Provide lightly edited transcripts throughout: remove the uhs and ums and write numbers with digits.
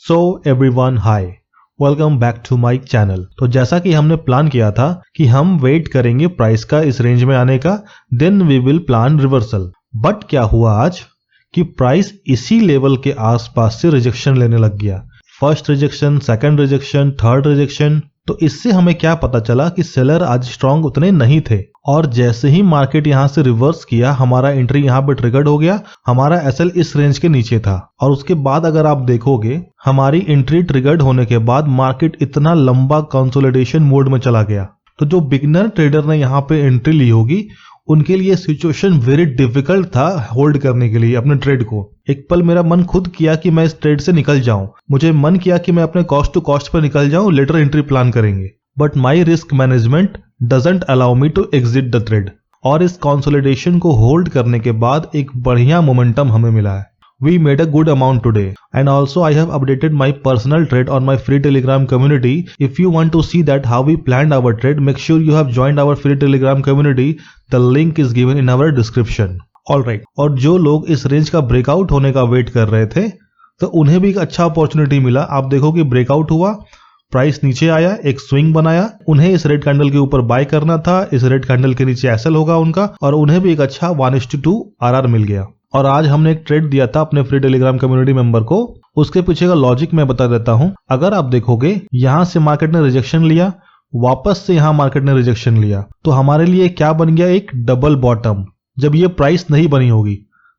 So everyone hi, welcome back to my channel. तो जैसा कि हमने प्लान किया था कि हम वेट करेंगे प्राइस का इस रेंज में आने का, then we will plan reversal. But क्या हुआ आज कि प्राइस इसी लेवल के आसपास से रिजेक्शन लेने लग गया। First rejection, second rejection, third rejection. तो इससे हमें क्या पता चला कि सेलर आज स्ट्रांग उतने नहीं थे, और जैसे ही मार्केट यहां से रिवर्स किया हमारा एंट्री यहां पे ट्रिगर्ड हो गया। हमारा एसएल इस रेंज के नीचे था, और उसके बाद अगर आप देखोगे हमारी एंट्री ट्रिगर्ड होने के बाद मार्केट इतना लंबा कंसोलिडेशन मोड में चला गया। तो जो बिगनर ट्रेडर ने यहाँ पे एंट्री ली होगी उनके लिए सिचुएशन वेरी डिफिकल्ट था होल्ड करने के लिए अपने ट्रेड को। एक पल मेरा मन खुद किया कि मैं इस ट्रेड से निकल जाऊं, मुझे मन किया कि मैं अपने कॉस्ट टू कॉस्ट पर निकल जाऊं, लेटर एंट्री प्लान करेंगे। But my risk management doesn't allow me to exit the trade, और इस कंसोलिडेशन को होल्ड करने के बाद एक बढ़िया मोमेंटम हमें मिला है। We made a good amount today, and also I have updated my personal trade on my free Telegram community. If you want to see that how we planned our trade, make sure you have joined our free Telegram community. The link is given in our description. Alright, और जो लोग इस range का breakout होने का wait कर रहे थे तो उन्हें भी एक अच्छा अपॉर्चुनिटी मिला। आप देखो कि ब्रेकआउट हुआ, प्राइस नीचे आया, एक स्विंग बनाया, उन्हें इस रेड कैंडल के ऊपर बाय करना था, इस रेड कैंडल के नीचे एसएल होगा उनका, और उन्हें भी एक अच्छा 1:2 आरआर मिल गया। और आज हमने एक ट्रेड दिया था अपने फ्री टेलीग्राम कम्युनिटी मेंबर को, उसके पीछे का लॉजिक मैं बता देता हूं। अगर आप देखोगे यहां से मार्केट ने रिजेक्शन लिया, वापस से यहां मार्केट ने रिजेक्शन लिया, तो हमारे लिए क्या बन गया, एक डबल बॉटम। जब ये प्राइस नहीं बनी होगी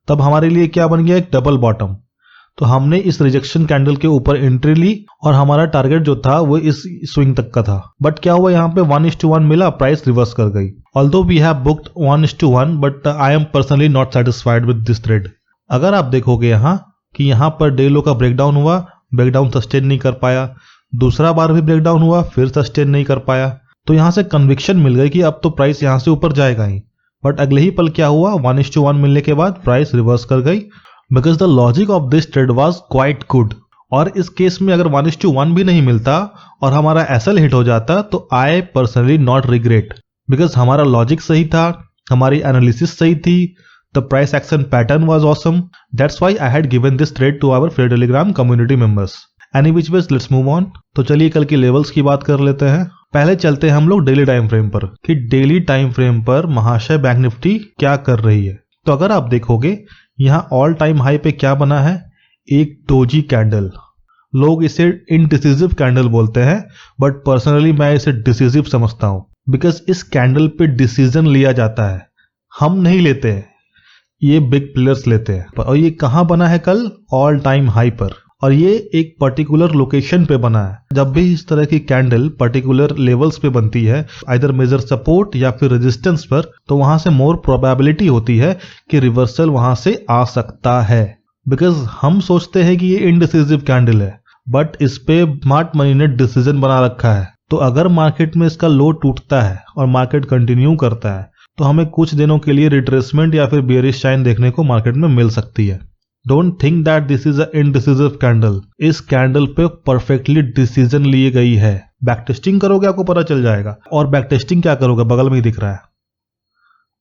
तब हमारे लिए क्या बन गया, एक डबल बॉटम। तो हमने इस रिजेक्शन कैंडल के ऊपर एंट्री ली और हमारा टारगेट जो था वो इस स्विंग तक का था। बट क्या हुआ, यहाँ पे 1:1 मिला, प्राइस रिवर्स कर गई। Although we have booked 1:1, but I am personally not satisfied with this trade. अगर आप देखोगे यहाँ कि यहाँ पर डे लो का ब्रेकडाउन हुआ, ब्रेकडाउन सस्टेन नहीं कर पाया, दूसरा बार भी ब्रेकडाउन हुआ, फिर सस्टेन नहीं कर पाया, तो यहाँ से कन्विक्शन मिल गई कि अब तो प्राइस यहाँ से ऊपर जाएगा ही। बट अगले ही पल क्या हुआ, 1:1 मिलने के बाद प्राइस रिवर्स कर गई, because the logic of this trade was quite good. और इस केस में अगर 1:1 भी नहीं मिलता और हमारा एसएल हिट हो जाता तो I personally not regret, because हमारा लॉजिक सही था, हमारी एनालिसिस सही थी, the price action pattern was awesome. That's why I had given this trade to our free Telegram community members. Any which ways let's move on. तो चलिए कल की लेवल्स की बात कर लेते हैं। पहले चलते हैं हम लोग डेली टाइम फ्रेम पर कि डेली टाइम फ्रेम पर महाशय बैंक निफ्टी क्या कर रही है। तो अगर आप देखोगे यहाँ ऑल टाइम हाई पे क्या बना है, एक डोजी कैंडल। लोग इसे इनडिसिसिव कैंडल बोलते हैं, बट पर्सनली मैं इसे डिसिसिव समझता हूं, बिकॉज इस कैंडल पे डिसीजन लिया जाता है, हम नहीं लेते हैं, ये बिग प्लेयर्स लेते हैं। और ये कहां बना है कल, ऑल टाइम हाई पर, और ये एक पर्टिकुलर लोकेशन पे बना है। जब भी इस तरह की कैंडल पर्टिकुलर लेवल्स पे बनती है, आइदर मेजर सपोर्ट या फिर रेजिस्टेंस पर, तो वहां से मोर प्रोबेबिलिटी होती है कि रिवर्सल वहां से आ सकता है। बिकॉज हम सोचते हैं कि ये इनडिसिसिव कैंडल है, बट इस पे स्मार्ट मनी ने डिसीजन बना रखा है। तो अगर मार्केट में इसका लो टूटता है और मार्केट कंटिन्यू करता है तो हमें कुछ दिनों के लिए रिट्रेसमेंट या फिर बेयरिश साइन देखने को मार्केट में मिल सकती है। Don't think that this is a indecisive candle. इस कैंडल पे परफेक्टली डिसीजन ली गई है। बैक टेस्टिंग करोगे आपको पता चल जाएगा। और बैक टेस्टिंग क्या करोगे, बगल में ही दिख रहा है,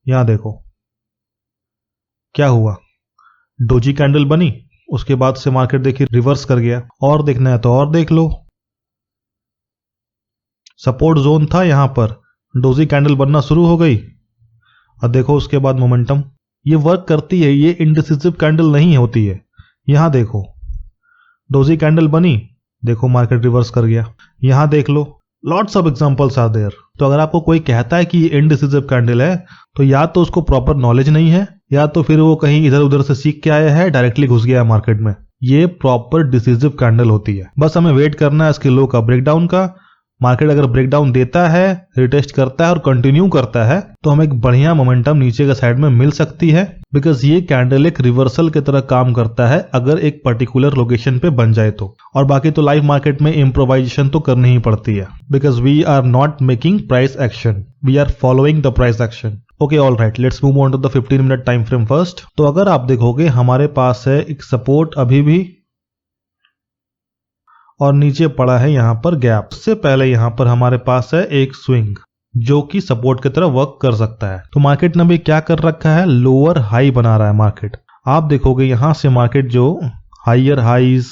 यहां देखो क्या हुआ, डोजी कैंडल बनी, उसके बाद से मार्केट देखिए रिवर्स कर गया। और देखना है तो और देख लो, सपोर्ट जोन था, यहां पर डोजी कैंडल बनना शुरू हो गई, और देखो उसके बाद मोमेंटम। ये वर्क करती है, ये इनडिसिसिव कैंडल नहीं होती है। यहां देखो डोजी कैंडल बनी, देखो मार्केट रिवर्स कर गया। यहां देख लो, lots of examples are there. तो अगर आपको कोई कहता है कि ये इनडिसिसिव कैंडल है, तो या तो उसको प्रॉपर नॉलेज नहीं है, या तो फिर वो कहीं इधर उधर से सीख के आया है, डायरेक्टली घुस गया मार्केट में। ये प्रॉपर डिसिसिव कैंडल होती है। बस हमें वेट करना है इसके लो का ब्रेकडाउन का। मार्केट अगर ब्रेकडाउन देता है, रिटेस्ट करता है और कंटिन्यू करता है, तो हमें एक बढ़िया मोमेंटम नीचे के साइड में मिल सकती है, बिकॉज ये कैंडल एक रिवर्सल की तरह काम करता है अगर एक पर्टिकुलर लोकेशन पे बन जाए तो। और बाकी तो लाइव मार्केट में इम्प्रोवाइजेशन तो करनी ही पड़ती है, because we are not making price action, we are following the price action. Okay, all right, let's move on to the 15 minute time frame first. तो अगर आप देखोगे हमारे पास है एक सपोर्ट अभी भी, और नीचे पड़ा है यहां पर गैप। उससे पहले यहां पर हमारे पास है एक स्विंग जो कि सपोर्ट की तरह वर्क कर सकता है। तो मार्केट ने भी क्या कर रखा है, लोअर हाई बना रहा है मार्केट। आप देखोगे यहां से मार्केट जो हायर हाईज,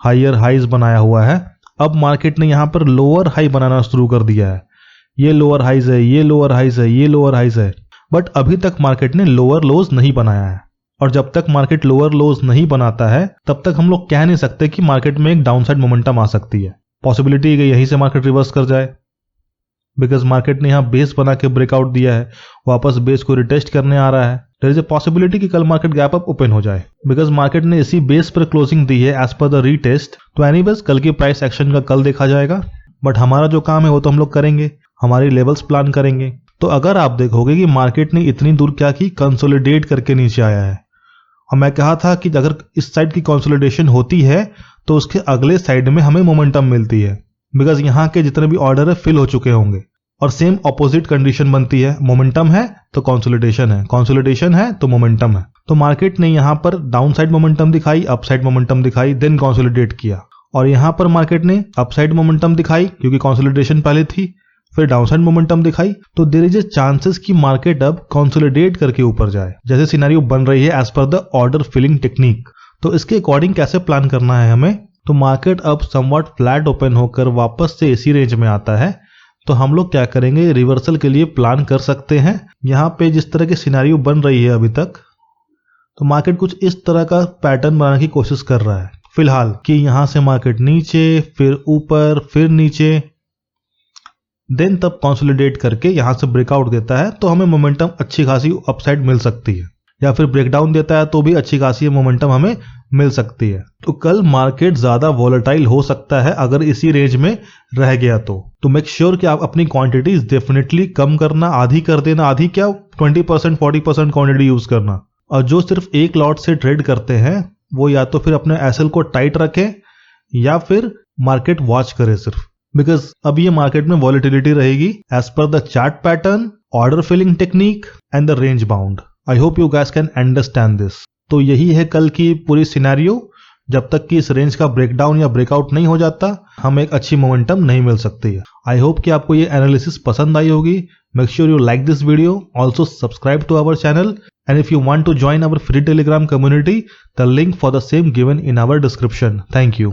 हायर हाइज बनाया हुआ है। अब मार्केट ने यहाँ पर लोअर हाई बनाना शुरू कर दिया है। ये लोअर हाइज है, ये लोअर हाइज है, ये लोअर हाइज है, बट अभी तक मार्केट ने लोअर लोज नहीं बनाया है। और जब तक मार्केट लोअर लोज नहीं बनाता है तब तक हम लोग कह नहीं सकते कि मार्केट में एक डाउनसाइड मोमेंटम आ सकती है। पॉसिबिलिटी है कि यहीं से मार्केट रिवर्स कर जाए, बिकॉज मार्केट ने यहाँ बेस बना के ब्रेकआउट दिया है, वापस बेस को रिटेस्ट करने आ रहा है। देयर इज ए पॉसिबिलिटी कि कल मार्केट गैप अप ओपन हो जाए, बिकॉज मार्केट ने इसी बेस पर क्लोजिंग दी है एज पर द रीटेस्ट। तो एनीवेज कल की प्राइस एक्शन का कल देखा जाएगा, बट हमारा जो काम है वो तो हम लोग करेंगे, हमारी लेवल्स प्लान करेंगे। तो अगर आप देखोगे कि मार्केट ने इतनी दूर क्या की, कंसोलिडेट करके नीचे आया है। और मैं कहा था कि अगर इस साइड की कंसोलिडेशन होती है तो उसके अगले साइड में हमें मोमेंटम मिलती है, बिकॉज यहाँ के जितने भी ऑर्डर है फिल हो चुके होंगे। और सेम ऑपोजिट कंडीशन बनती है, मोमेंटम है तो कंसोलिडेशन है, कंसोलिडेशन है तो मोमेंटम है। तो मार्केट ने यहाँ पर डाउन साइड मोमेंटम दिखाई, अप साइड मोमेंटम दिखाई, देन कंसोलिडेट किया। और यहाँ पर मार्केट ने अप साइड मोमेंटम दिखाई क्योंकि कंसोलिडेशन पहले थी, फिर डाउनसाइड मोमेंटम दिखाई। तो देयर इज ए चांसेस कि मार्केट अब कंसोलिडेट करके ऊपर जाए, जैसे सिनेरियो बन रही है as per the order filling technique. तो इसके अकॉर्डिंग कैसे प्लान करना है हमें, तो मार्केट अब समवॉट फ्लैट ओपन होकर वापस से इसी रेंज में आता है तो हम लोग क्या करेंगे, रिवर्सल के लिए प्लान कर सकते हैं। यहाँ पे जिस तरह की सिनेरियो बन रही है अभी तक, तो मार्केट कुछ इस तरह का पैटर्न बनाने की कोशिश कर रहा है फिलहाल, कि यहां से मार्केट नीचे, फिर ऊपर, फिर नीचे, देन तब कंसोलिडेट करके यहां से ब्रेकआउट देता है तो हमें मोमेंटम अच्छी खासी अपसाइड मिल सकती है, या फिर ब्रेकडाउन देता है तो भी अच्छी खासी मोमेंटम हमें मिल सकती है। तो कल मार्केट ज्यादा वॉलेटाइल हो सकता है अगर इसी रेंज में रह गया तो मेक श्योर कि आप अपनी क्वांटिटीज डेफिनेटली कम करना, आधी कर देना, आधी क्या 20% 40% क्वांटिटी यूज करना। और जो सिर्फ एक लॉट से ट्रेड करते हैं वो या तो फिर अपने एसएल को टाइट रखें या फिर मार्केट वॉच करें सिर्फ, बिकॉज अब ये मार्केट में वॉलेटिलिटी रहेगी as per the chart pattern, order filling technique and the range bound. I hope you guys can understand this. तो यही है कल की पूरी सिनेरियो। जब तक कि इस रेंज का ब्रेकडाउन या ब्रेकआउट नहीं हो जाता हमें एक अच्छी मोमेंटम नहीं मिल सकती है। आई होप कि आपको ये एनालिसिस पसंद आई होगी। Make sure you like this video, also subscribe to our channel, and if you want to join our free Telegram community, the link for the same given in our description. Thank you.